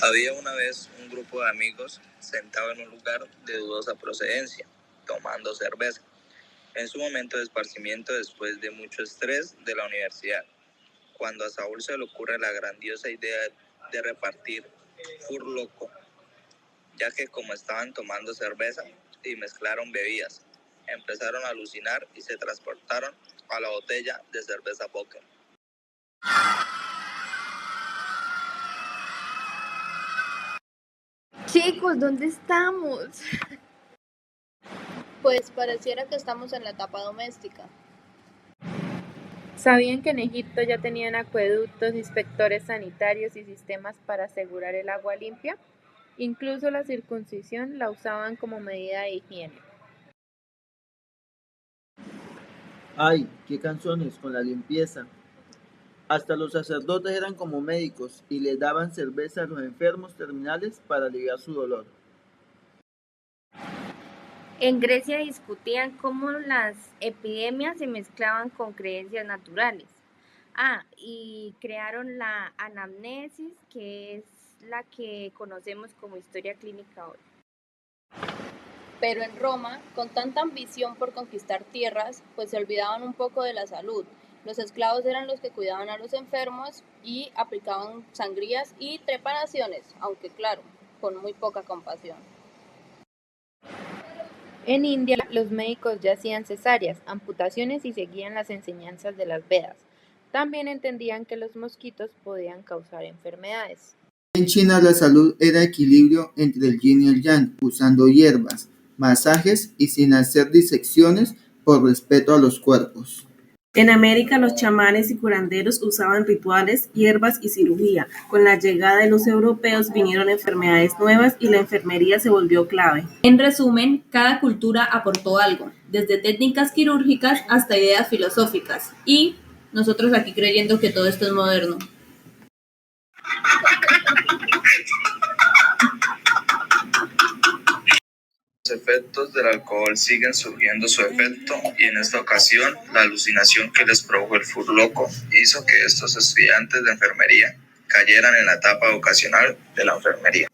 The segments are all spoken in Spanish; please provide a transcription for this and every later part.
Había una vez un grupo de amigos sentado en un lugar de dudosa procedencia, tomando cerveza, en su momento de esparcimiento después de mucho estrés de la universidad, cuando a Saúl se le ocurre la grandiosa idea de repartir furloco, ya que como estaban tomando cerveza y mezclaron bebidas, empezaron a alucinar y se transportaron a la botella de cerveza Póker. Chicos, ¿dónde estamos? Pues pareciera que estamos en la etapa doméstica. ¿Sabían que en Egipto ya tenían acueductos, inspectores sanitarios y sistemas para asegurar el agua limpia? Incluso la circuncisión la usaban como medida de higiene. ¡Ay, qué canzones con la limpieza! Hasta los sacerdotes eran como médicos y les daban cerveza a los enfermos terminales para aliviar su dolor. En Grecia discutían cómo las epidemias se mezclaban con creencias naturales. Y crearon la anamnesis, que es la que conocemos como historia clínica hoy. Pero en Roma, con tanta ambición por conquistar tierras, pues se olvidaban un poco de la salud. Los esclavos eran los que cuidaban a los enfermos y aplicaban sangrías y trepanaciones, aunque claro, con muy poca compasión. En India, los médicos ya hacían cesáreas, amputaciones y seguían las enseñanzas de las Vedas. También entendían que los mosquitos podían causar enfermedades. En China la salud era equilibrio entre el yin y el yang, usando hierbas, masajes y sin hacer disecciones por respeto a los cuerpos. En América los chamanes y curanderos usaban rituales, hierbas y cirugía. Con la llegada de los europeos vinieron enfermedades nuevas y la enfermería se volvió clave. En resumen, cada cultura aportó algo, desde técnicas quirúrgicas hasta ideas filosóficas. Y nosotros aquí creyendo que todo esto es moderno. Los efectos del alcohol siguen surgiendo su efecto y en esta ocasión la alucinación que les produjo el furloco hizo que estos estudiantes de enfermería cayeran en la etapa vocacional de la enfermería.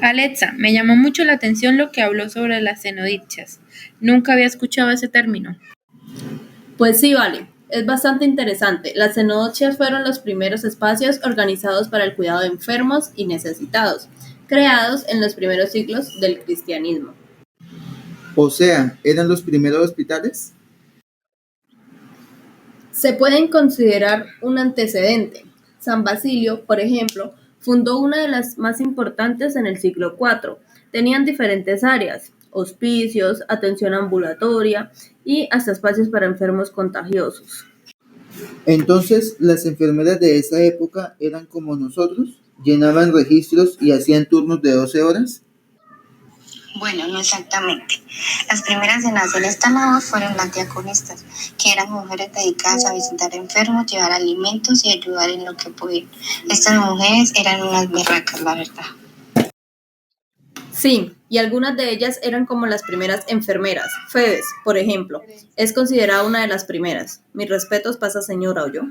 Alexa, me llamó mucho la atención lo que habló sobre las cenodichas. Nunca había escuchado ese término. Pues sí, vale. Es bastante interesante. Las cenodichas fueron los primeros espacios organizados para el cuidado de enfermos y necesitados, creados en los primeros siglos del cristianismo. O sea, ¿eran los primeros hospitales? Se pueden considerar un antecedente. San Basilio, por ejemplo, fundó una de las más importantes en el siglo IV. Tenían diferentes áreas, hospicios, atención ambulatoria y hasta espacios para enfermos contagiosos. Entonces, ¿las enfermeras de esa época eran como nosotros? ¿Llenaban registros y hacían turnos de 12 horas? Bueno, no exactamente. Las primeras en hacer esta labor fueron las diaconistas, que eran mujeres dedicadas a visitar enfermos, llevar alimentos y ayudar en lo que podían. Estas mujeres eran unas berracas, la verdad. Sí, y algunas de ellas eran como las primeras enfermeras. Febes, por ejemplo, es considerada una de las primeras. Mis respetos para esa señora, ¿oyó?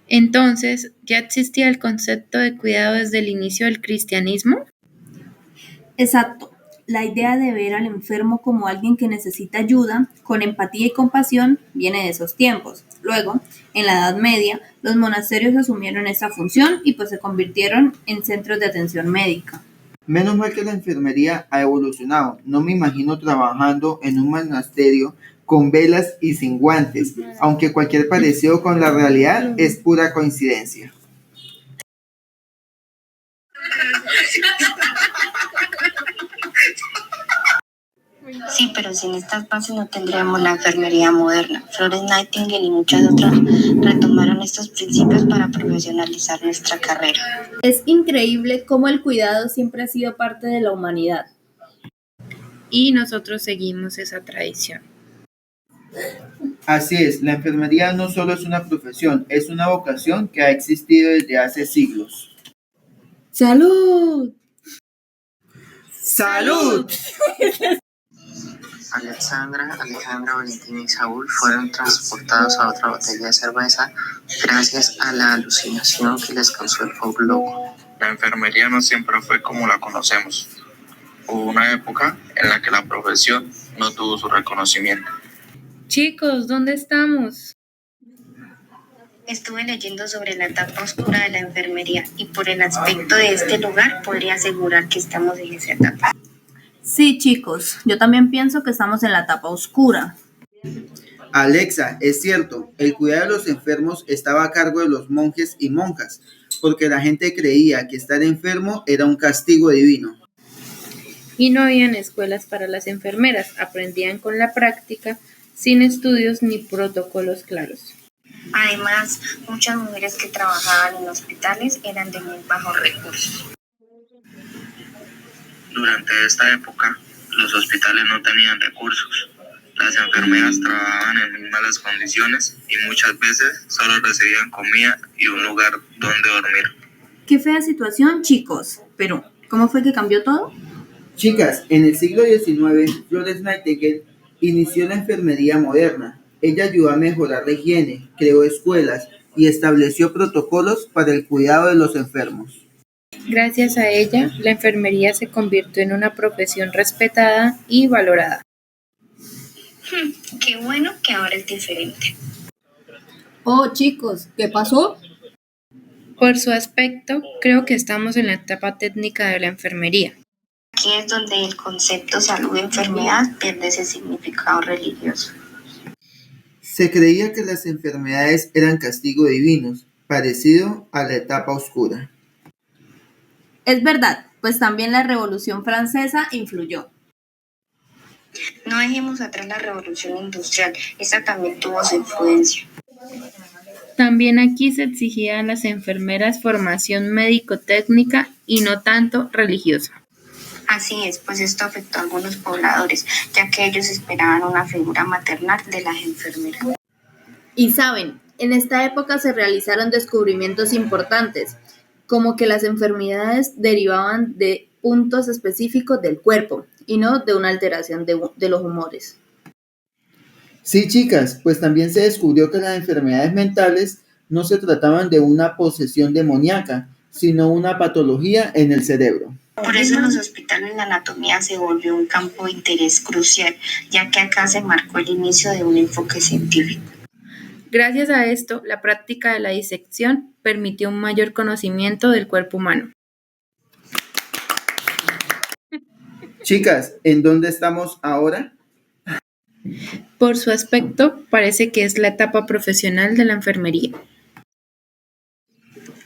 Entonces, ¿ya existía el concepto de cuidado desde el inicio del cristianismo? Exacto. La idea de ver al enfermo como alguien que necesita ayuda, con empatía y compasión, viene de esos tiempos. Luego, en la Edad Media, los monasterios asumieron esa función y pues se convirtieron en centros de atención médica. Menos mal que la enfermería ha evolucionado. No me imagino trabajando en un monasterio con velas y sin guantes, aunque cualquier parecido con la realidad es pura coincidencia. Sí, pero sin estas bases no tendríamos la enfermería moderna. Florence Nightingale y muchas otras retomaron estos principios para profesionalizar nuestra carrera. Es increíble cómo el cuidado siempre ha sido parte de la humanidad. Y nosotros seguimos esa tradición. Así es, la enfermería no solo es una profesión, es una vocación que ha existido desde hace siglos. ¡Salud! ¡Salud! Alexandra, Alejandra, Valentina y Saúl fueron transportados a otra botella de cerveza gracias a la alucinación que les causó el pop loco. La enfermería no siempre fue como la conocemos. Hubo una época en la que la profesión no tuvo su reconocimiento. Chicos, ¿dónde estamos? Estuve leyendo sobre la etapa oscura de la enfermería y por el aspecto de este lugar podría asegurar que estamos en esa etapa. Sí, chicos, yo también pienso que estamos en la etapa oscura. Alexa, es cierto, el cuidado de los enfermos estaba a cargo de los monjes y monjas, porque la gente creía que estar enfermo era un castigo divino. Y no habían escuelas para las enfermeras, aprendían con la práctica, sin estudios ni protocolos claros. Además, muchas mujeres que trabajaban en hospitales eran de muy bajos recursos. Durante esta época, los hospitales no tenían recursos. Las enfermeras trabajaban en muy malas condiciones y muchas veces solo recibían comida y un lugar donde dormir. Qué fea situación, chicos. Pero, ¿cómo fue que cambió todo? Chicas, en el siglo XIX, Florence Nightingale inició la enfermería moderna. Ella ayudó a mejorar la higiene, creó escuelas y estableció protocolos para el cuidado de los enfermos. Gracias a ella, la enfermería se convirtió en una profesión respetada y valorada. Qué bueno que ahora es diferente. Oh, chicos, ¿qué pasó? Por su aspecto, creo que estamos en la etapa técnica de la enfermería. Aquí es donde el concepto salud-enfermedad pierde ese significado religioso. Se creía que las enfermedades eran castigo divinos, parecido a la etapa oscura. Es verdad, pues también la Revolución Francesa influyó. No dejemos atrás la revolución industrial, esta también tuvo su influencia. También aquí se exigía a las enfermeras formación médico-técnica y no tanto religiosa. Así es, pues esto afectó a algunos pobladores, ya que ellos esperaban una figura maternal de las enfermeras. Y saben, en esta época se realizaron descubrimientos importantes, como que las enfermedades derivaban de puntos específicos del cuerpo y no de una alteración de los humores. Sí, chicas, pues también se descubrió que las enfermedades mentales no se trataban de una posesión demoníaca, sino una patología en el cerebro. Por eso en los hospitales la anatomía se volvió un campo de interés crucial, ya que acá se marcó el inicio de un enfoque científico. Gracias a esto, la práctica de la disección permitió un mayor conocimiento del cuerpo humano. Chicas, ¿en dónde estamos ahora? Por su aspecto, parece que es la etapa profesional de la enfermería.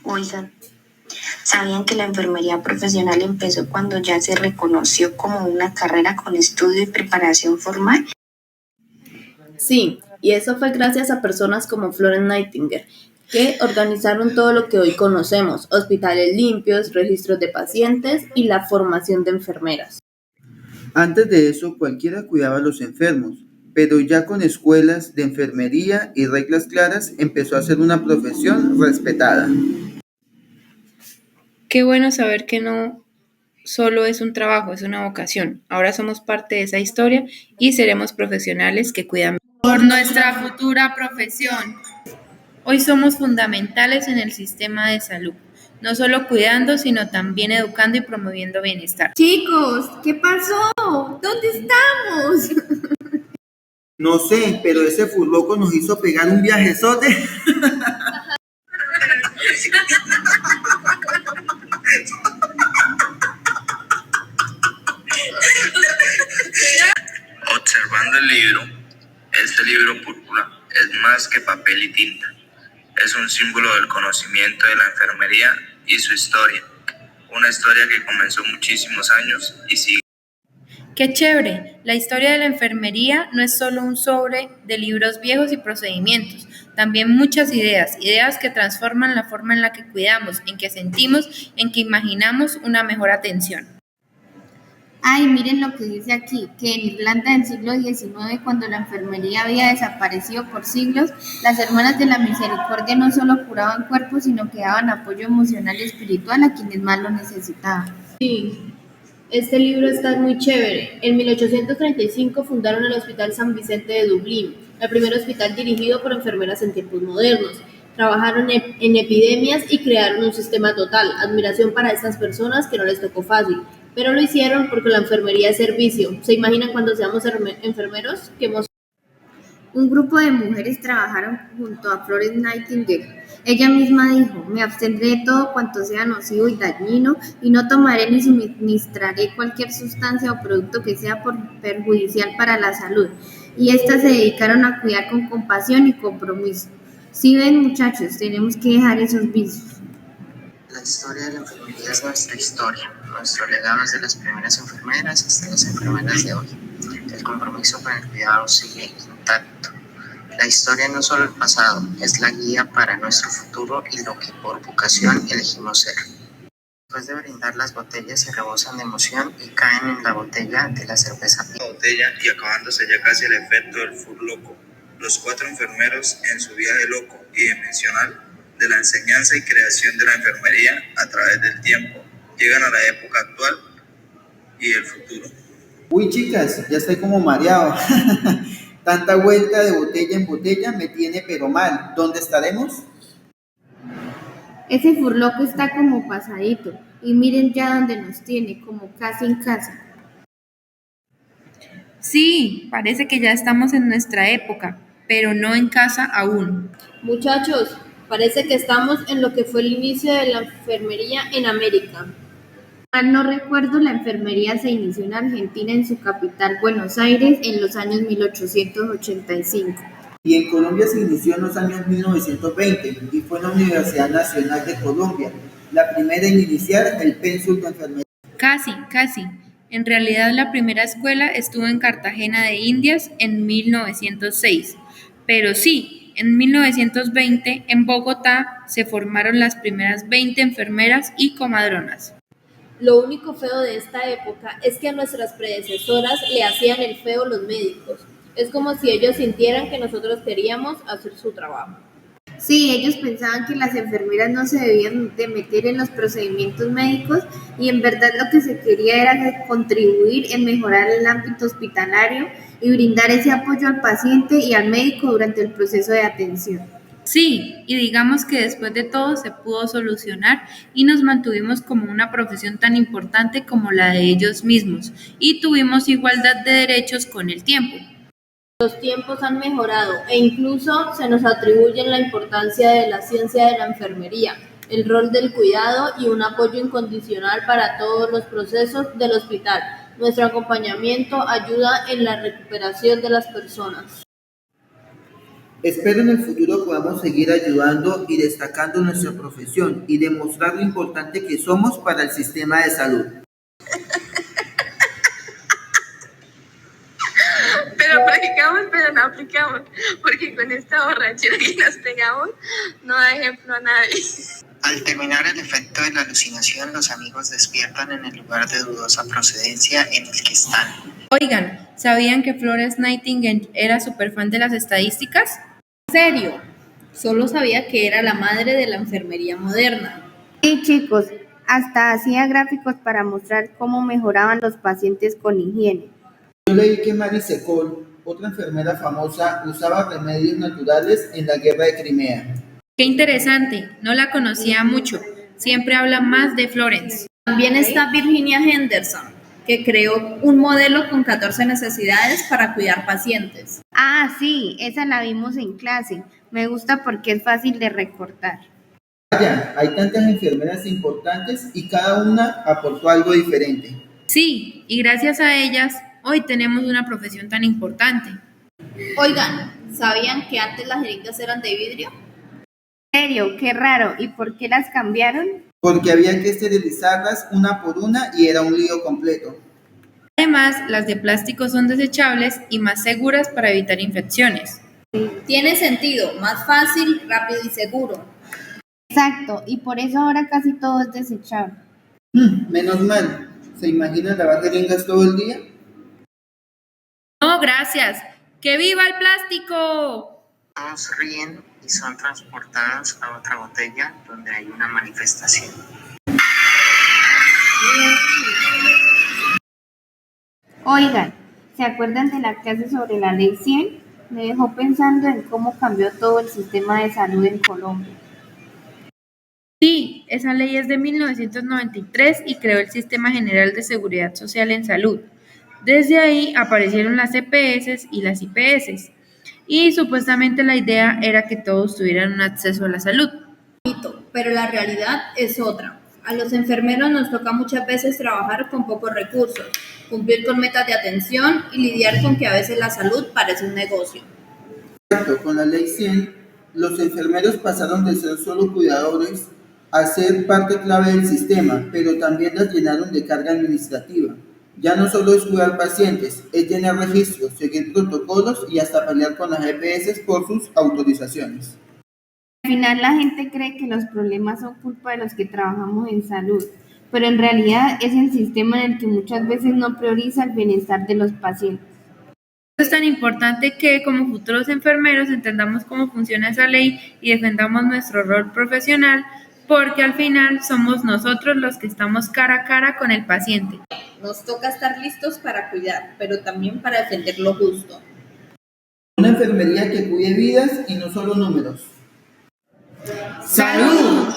Oigan, ¿sabían que la enfermería profesional empezó cuando ya se reconoció como una carrera con estudio y preparación formal? Sí, y eso fue gracias a personas como Florence Nightingale, que organizaron todo lo que hoy conocemos: hospitales limpios, registros de pacientes y la formación de enfermeras. Antes de eso, cualquiera cuidaba a los enfermos, pero ya con escuelas de enfermería y reglas claras, empezó a ser una profesión respetada. Qué bueno saber que no solo es un trabajo, es una vocación. Ahora somos parte de esa historia y seremos profesionales que cuidan por nuestra futura profesión. Hoy somos fundamentales en el sistema de salud, no solo cuidando, sino también educando y promoviendo bienestar. Chicos, ¿qué pasó? ¿Dónde estamos? No sé, pero ese furloco nos hizo pegar un viajezote. Observando el libro, este libro púrpura es más que papel y tinta. Es un símbolo del conocimiento de la enfermería y su historia. Una historia que comenzó muchísimos años y sigue. ¡Qué chévere! La historia de la enfermería no es solo un sobre de libros viejos y procedimientos, también muchas ideas que transforman la forma en la que cuidamos, en que sentimos, en que imaginamos una mejor atención. Ay, miren lo que dice aquí, que en Irlanda del siglo XIX, cuando la enfermería había desaparecido por siglos, las hermanas de la misericordia no solo curaban cuerpos, sino que daban apoyo emocional y espiritual a quienes más lo necesitaban. Sí, Este libro está muy chévere. En 1835 fundaron el Hospital San Vicente de Dublín, el primer hospital dirigido por enfermeras en tiempos modernos. Trabajaron en epidemias y crearon un sistema total. Admiración para estas personas que no les tocó fácil, pero lo hicieron porque la enfermería es servicio. ¿Se imaginan cuando seamos enfermeros? ¡Qué emoción! Un grupo de mujeres trabajaron junto a Florence Nightingale. Ella misma dijo: "Me abstendré de todo cuanto sea nocivo y dañino, y no tomaré ni suministraré cualquier sustancia o producto que sea perjudicial para la salud". Y estas se dedicaron a cuidar con compasión y compromiso. Si ven, muchachos, tenemos que dejar esos vicios. La historia de la enfermería es nuestra historia. Nuestro legado es de las primeras enfermeras hasta las enfermeras de hoy. El compromiso con el cuidado sigue intacto. La historia no es solo el pasado, es la guía para nuestro futuro y lo que por vocación elegimos ser. Después de brindar, las botellas se rebosan de emoción y caen en la botella de la cerveza. La botella y acabándose ya casi el efecto del furloco. Los 4 enfermeros en su viaje loco y dimensional de la enseñanza y creación de la enfermería a través del tiempo llegan a la época actual y el futuro. Uy, chicas, ya estoy como mareado. Tanta vuelta de botella en botella me tiene pero mal. ¿Dónde estaremos? Ese furloco está como pasadito, y miren ya dónde nos tiene, como casi en casa. Sí, parece que ya estamos en nuestra época, pero no en casa aún. Muchachos, parece que estamos en lo que fue el inicio de la enfermería en América. Mal no recuerdo, la enfermería se inició en Argentina, en su capital, Buenos Aires, en los años 1885. Y en Colombia se inició en los años 1920 y fue en la Universidad Nacional de Colombia, la primera en iniciar el pénsul de enfermería. Casi. En realidad, la primera escuela estuvo en Cartagena de Indias en 1906. Pero sí, en 1920, en Bogotá, se formaron las primeras 20 enfermeras y comadronas. Lo único feo de esta época es que a nuestras predecesoras le hacían el feo los médicos. Es como si ellos sintieran que nosotros queríamos hacer su trabajo. Sí, ellos pensaban que las enfermeras no se debían de meter en los procedimientos médicos, y en verdad lo que se quería era contribuir en mejorar el ámbito hospitalario y brindar ese apoyo al paciente y al médico durante el proceso de atención. Sí, y digamos que después de todo se pudo solucionar y nos mantuvimos como una profesión tan importante como la de ellos mismos, y tuvimos igualdad de derechos con el tiempo. Los tiempos han mejorado e incluso se nos atribuye la importancia de la ciencia de la enfermería, el rol del cuidado y un apoyo incondicional para todos los procesos del hospital. Nuestro acompañamiento ayuda en la recuperación de las personas. Espero en el futuro podamos seguir ayudando y destacando nuestra profesión y demostrar lo importante que somos para el sistema de salud. Pero practicamos, pero no aplicamos, porque con esta borrachera que nos pegamos no da ejemplo a nadie. Al terminar el efecto de la alucinación, los amigos despiertan en el lugar de dudosa procedencia en el que están. Oigan, ¿sabían que Florence Nightingale era súper fan de las estadísticas? ¿En serio? Solo sabía que era la madre de la enfermería moderna. Sí, chicos, hasta hacía gráficos para mostrar cómo mejoraban los pacientes con higiene. Yo leí que Marie Seacole, otra enfermera famosa, usaba remedios naturales en la guerra de Crimea. Qué interesante, no la conocía mucho. Siempre hablan más de Florence. También está Virginia Henderson, que creó un modelo con 14 necesidades para cuidar pacientes. Ah, sí, esa la vimos en clase. Me gusta porque es fácil de recortar. Vaya, hay tantas enfermeras importantes y cada una aportó algo diferente. Sí, y gracias a ellas, hoy tenemos una profesión tan importante. Oigan, ¿sabían que antes las jeringas eran de vidrio? ¿En serio? Qué raro. ¿Y por qué las cambiaron? Porque había que esterilizarlas una por una y era un lío completo. Además, las de plástico son desechables y más seguras para evitar infecciones. Tiene sentido, más fácil, rápido y seguro. Exacto, y por eso ahora casi todo es desechable. Menos mal. ¿Se imaginan lavar jeringas todo el día? No, gracias. ¡Que viva el plástico! Todos ríen y son transportados a otra botella donde hay una manifestación. Oigan, ¿se acuerdan de la clase sobre la Ley 100? Me dejó pensando en cómo cambió todo el sistema de salud en Colombia. Sí, esa ley es de 1993 y creó el Sistema General de Seguridad Social en Salud. Desde ahí aparecieron las EPS y las IPS, y supuestamente la idea era que todos tuvieran un acceso a la salud. Pero la realidad es otra. A los enfermeros nos toca muchas veces trabajar con pocos recursos, cumplir con metas de atención y lidiar con que a veces la salud parece un negocio. Exacto, con la ley 100, los enfermeros pasaron de ser solo cuidadores a ser parte clave del sistema, pero también las llenaron de carga administrativa. Ya no solo es cuidar pacientes, es llenar registros, seguir protocolos y hasta pelear con las EPS por sus autorizaciones. Al final la gente cree que los problemas son culpa de los que trabajamos en salud, pero en realidad es el sistema en el que muchas veces no prioriza el bienestar de los pacientes. Es tan importante que como futuros enfermeros entendamos cómo funciona esa ley y defendamos nuestro rol profesional, porque al final somos nosotros los que estamos cara a cara con el paciente. Nos toca estar listos para cuidar, pero también para defender lo justo. Una enfermería que cuide vidas y no solo números. ¡Salud!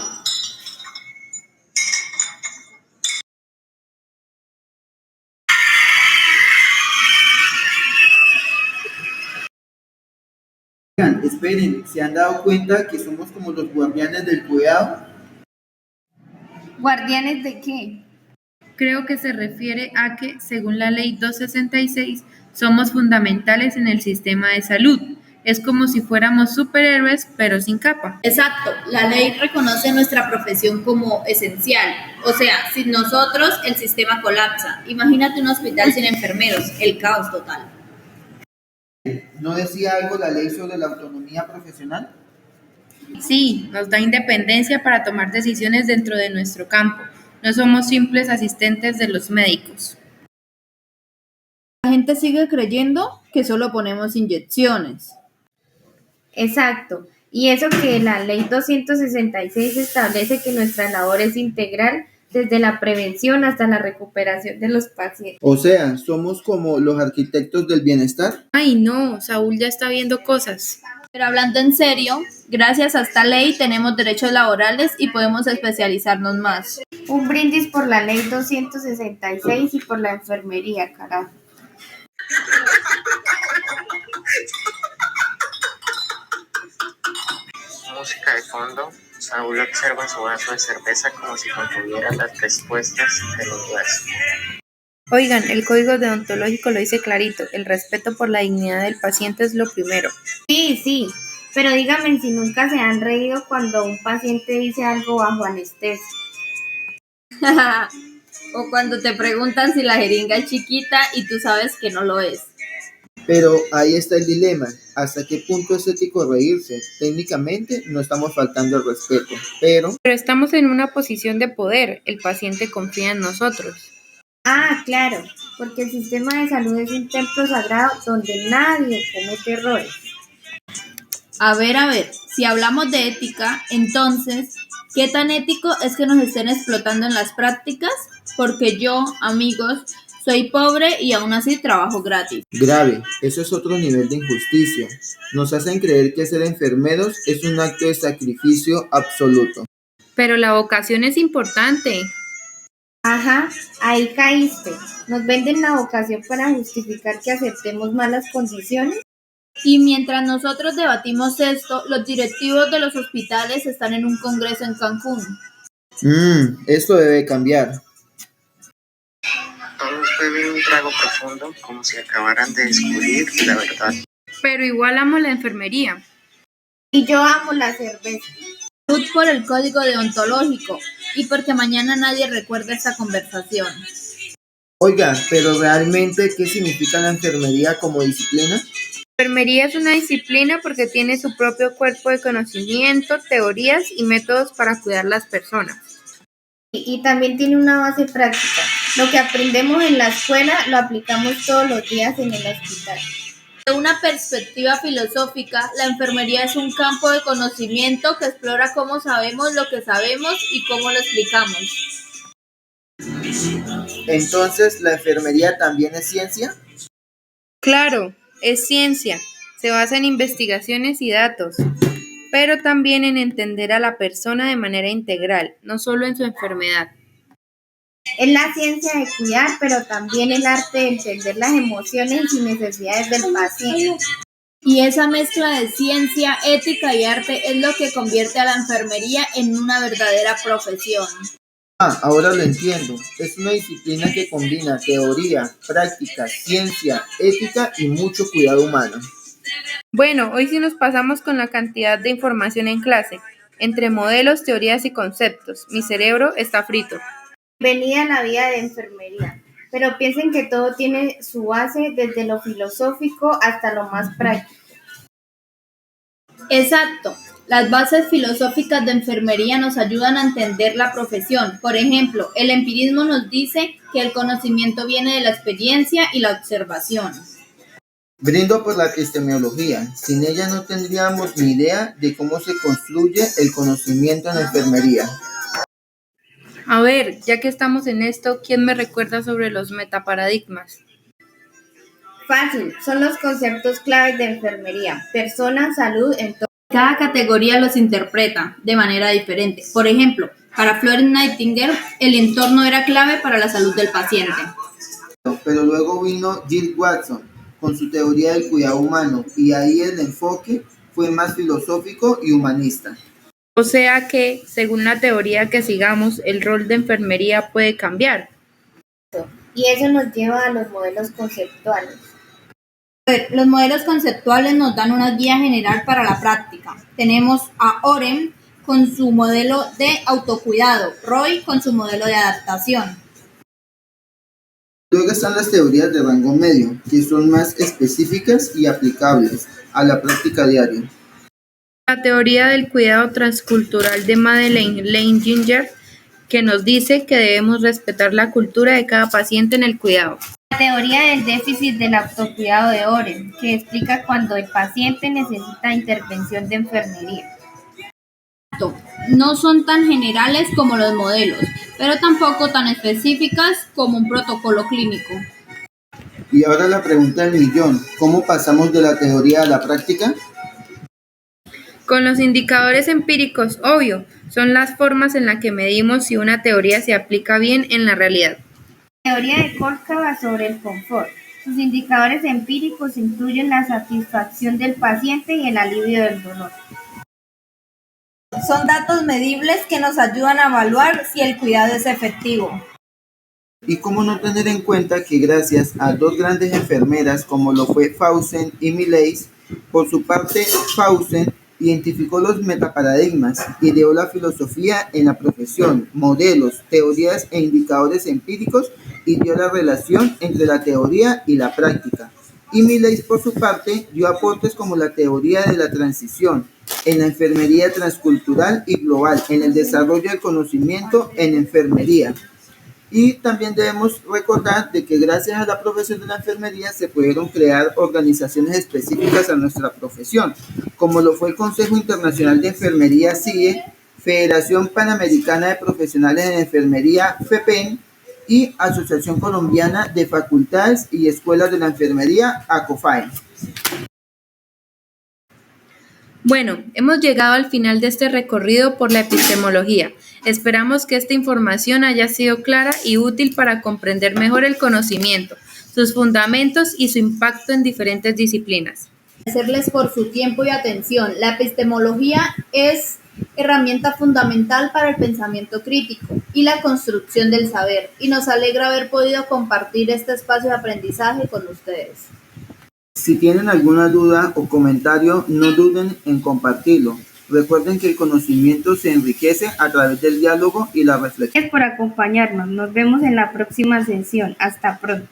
Oigan, esperen, ¿se han dado cuenta que somos como los guardianes del cuidado? ¿Guardianes de qué? Creo que se refiere a que, según la Ley 266, somos fundamentales en el sistema de salud. Es como si fuéramos superhéroes, pero sin capa. Exacto, la ley reconoce nuestra profesión como esencial. O sea, sin nosotros el sistema colapsa. Imagínate un hospital sin enfermeros, el caos total. ¿No decía algo la ley sobre la autonomía profesional? Sí, nos da independencia para tomar decisiones dentro de nuestro campo. No somos simples asistentes de los médicos. La gente sigue creyendo que solo ponemos inyecciones. Exacto. Y eso que la Ley 266 establece que nuestra labor es integral desde la prevención hasta la recuperación de los pacientes. O sea, somos como los arquitectos del bienestar. Ay, no, Saúl ya está viendo cosas. Pero hablando en serio, gracias a esta ley tenemos derechos laborales y podemos especializarnos más. Un brindis por la Ley 266 y por la enfermería, carajo. Música de fondo, Saúl observa su vaso de cerveza como si contuviera las respuestas del universo. Oigan, el código deontológico lo dice clarito, el respeto por la dignidad del paciente es lo primero. Sí, pero díganme si nunca se han reído cuando un paciente dice algo bajo anestesia. O cuando te preguntan si la jeringa es chiquita y tú sabes que no lo es. Pero ahí está el dilema. ¿Hasta qué punto es ético reírse? Técnicamente no estamos faltando el respeto, pero estamos en una posición de poder, el paciente confía en nosotros. Ah, claro, porque el sistema de salud es un templo sagrado donde nadie comete errores. A ver, si hablamos de ética, entonces, ¿qué tan ético es que nos estén explotando en las prácticas? Porque yo, amigos, soy pobre y aún así trabajo gratis. grave, eso es otro nivel de injusticia. Nos hacen creer que ser enfermeros es un acto de sacrificio absoluto. Pero la vocación es importante. Ajá, ahí caíste. Nos venden la vocación para justificar que aceptemos malas condiciones. Y mientras nosotros debatimos esto, los directivos de los hospitales están en un congreso en Cancún. Esto debe cambiar. Todos beben un trago profundo como si acabaran de descubrir la verdad. Pero igual amo la enfermería. Y yo amo la cerveza. Salud por el código deontológico y porque mañana nadie recuerda esta conversación. Oiga, pero realmente, ¿qué significa la enfermería como disciplina? La enfermería es una disciplina porque tiene su propio cuerpo de conocimiento, teorías y métodos para cuidar las personas. Y también tiene una base práctica. Lo que aprendemos en la escuela lo aplicamos todos los días en el hospital. De una perspectiva filosófica, la enfermería es un campo de conocimiento que explora cómo sabemos lo que sabemos y cómo lo explicamos. Entonces, ¿la enfermería también es ciencia? Claro, es ciencia, se basa en investigaciones y datos, pero también en entender a la persona de manera integral, no solo en su enfermedad. Es la ciencia de cuidar, pero también el arte de entender las emociones y necesidades del paciente. Y esa mezcla de ciencia, ética y arte es lo que convierte a la enfermería en una verdadera profesión. Ahora lo entiendo. Es una disciplina que combina teoría, práctica, ciencia, ética y mucho cuidado humano. Bueno, hoy sí nos pasamos con la cantidad de información en clase, entre modelos, teorías y conceptos. Mi cerebro está frito. Bienvenida a la vida de enfermería, pero piensen que todo tiene su base desde lo filosófico hasta lo más práctico. Exacto. Las bases filosóficas de enfermería nos ayudan a entender la profesión. Por ejemplo, el empirismo nos dice que el conocimiento viene de la experiencia y la observación. Brindo por la epistemología. Sin ella no tendríamos ni idea de cómo se construye el conocimiento en la enfermería. A ver, ya que estamos en esto, ¿quién me recuerda sobre los metaparadigmas? Fácil, son los conceptos claves de enfermería: persona, salud, entorno. Cada categoría los interpreta de manera diferente. Por ejemplo, para Florence Nightingale, el entorno era clave para la salud del paciente. Pero luego vino Jill Watson con su teoría del cuidado humano y ahí el enfoque fue más filosófico y humanista. O sea que, según la teoría que sigamos, el rol de enfermería puede cambiar. Y eso nos lleva a los modelos conceptuales. Los modelos conceptuales nos dan una guía general para la práctica. Tenemos a Oren con su modelo de autocuidado, Roy con su modelo de adaptación. Luego están las teorías de rango medio, que son más específicas y aplicables a la práctica diaria. La teoría del cuidado transcultural de Madeleine Leininger, que nos dice que debemos respetar la cultura de cada paciente en el cuidado. La teoría del déficit del autocuidado de Oren, que explica cuando el paciente necesita intervención de enfermería. No son tan generales como los modelos, pero tampoco tan específicas como un protocolo clínico. Y ahora la pregunta del millón, ¿cómo pasamos de la teoría a la práctica? Con los indicadores empíricos, obvio, son las formas en las que medimos si una teoría se aplica bien en la realidad. La teoría de Kolka va sobre el confort. Sus indicadores empíricos incluyen la satisfacción del paciente y el alivio del dolor. Son datos medibles que nos ayudan a evaluar si el cuidado es efectivo. Y cómo no tener en cuenta que gracias a dos grandes enfermeras como lo fue Fausen y Millais, por su parte Fausen identificó los metaparadigmas, ideó la filosofía en la profesión, modelos, teorías e indicadores empíricos y dio la relación entre la teoría y la práctica. Y Millais, por su parte, dio aportes como la teoría de la transición en la enfermería transcultural y global, en el desarrollo del conocimiento en enfermería. Y también debemos recordar de que gracias a la profesión de la enfermería se pudieron crear organizaciones específicas a nuestra profesión, como lo fue el Consejo Internacional de Enfermería CIE, Federación Panamericana de Profesionales en Enfermería FEPEN y Asociación Colombiana de Facultades y Escuelas de la Enfermería ACOFAE. Bueno, hemos llegado al final de este recorrido por la epistemología. Esperamos que esta información haya sido clara y útil para comprender mejor el conocimiento, sus fundamentos y su impacto en diferentes disciplinas. Agradecerles por su tiempo y atención. La epistemología es herramienta fundamental para el pensamiento crítico y la construcción del saber, y nos alegra haber podido compartir este espacio de aprendizaje con ustedes. Si tienen alguna duda o comentario, no duden en compartirlo. Recuerden que el conocimiento se enriquece a través del diálogo y la reflexión. Gracias por acompañarnos. Nos vemos en la próxima sesión. Hasta pronto.